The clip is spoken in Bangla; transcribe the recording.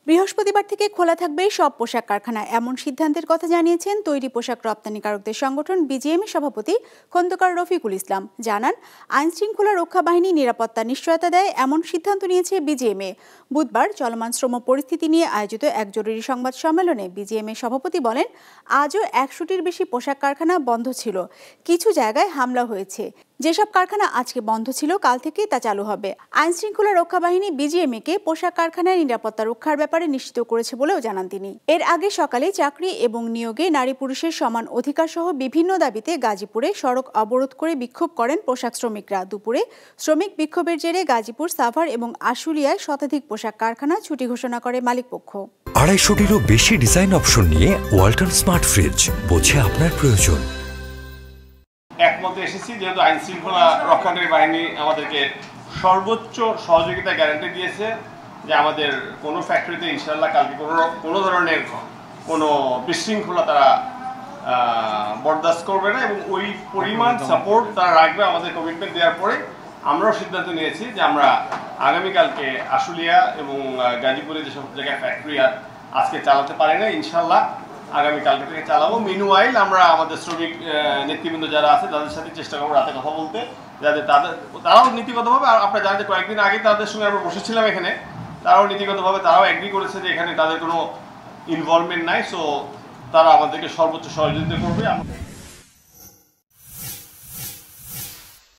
বৃহস্পতিবার থেকে খোলা থাকবে সব পোশাক কারখানা, এমন সিদ্ধান্তের কথা জানিয়েছেন তৈরি পোশাক রপ্তানিকারকদের সংগঠন বিজিএমএ সভাপতি খন্দকার রফিকুল ইসলাম। জানান, আইন শৃঙ্খলা রক্ষা বাহিনী নিরাপত্তার নিশ্চয়তা দেয়, এমন সিদ্ধান্ত নিয়েছে বিজিএমএ। বুধবার চলমান শ্রম পরিস্থিতি নিয়ে আয়োজিত এক জরুরি সংবাদ সম্মেলনে বিজিএমএ সভাপতি বলেন, আজও 100টির বেশি পোশাক কারখানা বন্ধ ছিল, কিছু জায়গায় হামলা হয়েছে। যেসব কারখানা আজকে বন্ধ ছিল, কাল থেকেই তা চালু হবে। আইন শৃঙ্খলা রক্ষা বাহিনী বিজিএমএ-কে পোশাক কারখানায় নিরাপত্তা রক্ষার ব্যাপারে নিশ্চিত করেছে বলেও জানান তিনি। এর আগে সকালে চাকরি এবং নিয়োগে নারী পুরুষের সমান অধিকার সহ বিভিন্ন দাবিতে গাজীপুরে সড়ক অবরোধ করে বিক্ষোভ করেন পোশাক শ্রমিকরা। দুপুরে শ্রমিক বিক্ষোভের জেরে গাজীপুর, সাভার এবং আশুলিয়ায় শতাধিক পোশাক কারখানা ছুটি ঘোষণা করে মালিকপক্ষ। 250-টিরও বেশি ডিজাইন অপশন নিয়ে ওয়ালটন স্মার্ট ফ্রিজ, বোঝে আপনার প্রয়োজন। একমতে এসেছি, যেহেতু আইন শৃঙ্খলা রক্ষাকারী বাহিনী আমাদেরকে সর্বোচ্চ সহযোগিতা গ্যারান্টি দিয়েছে যে আমাদের কোনো ফ্যাক্টরিতে ইনশাআল্লাহ কালকে কোনো ধরনের কোনো বিশৃঙ্খলা তারা বরদাস্ত করবে না, এবং ওই পরিমাণ সাপোর্ট তারা রাখবে। আমাদের কমিটমেন্ট দেওয়ার পরে আমরাও সিদ্ধান্ত নিয়েছি যে আমরা আগামীকালকে আশুলিয়া এবং গাজীপুরে যেসব জায়গায় ফ্যাক্টরি আজকে চালাতে পারি না, ইনশাআল্লাহ আগামীকালকে থেকে চালাবো। মিনওয়াইল আমরা আমাদের শ্রমিক নেতৃবৃন্দ যারা আছে তাদের সাথে চেষ্টা করবো রাতে কথা বলতে, যাতে তারাও নীতিগতভাবে, আর আপনারা জানেন যে কয়েকদিন আগে তাদের সঙ্গে আমরা বসেছিলাম এখানে, তারাও নীতিগতভাবে তারাও এগ্রি করেছে যে এখানে তাদের কোনো ইনভলভমেন্ট নাই। সো তারা আমাদেরকে সর্বোচ্চ সহযোগিতা করবে।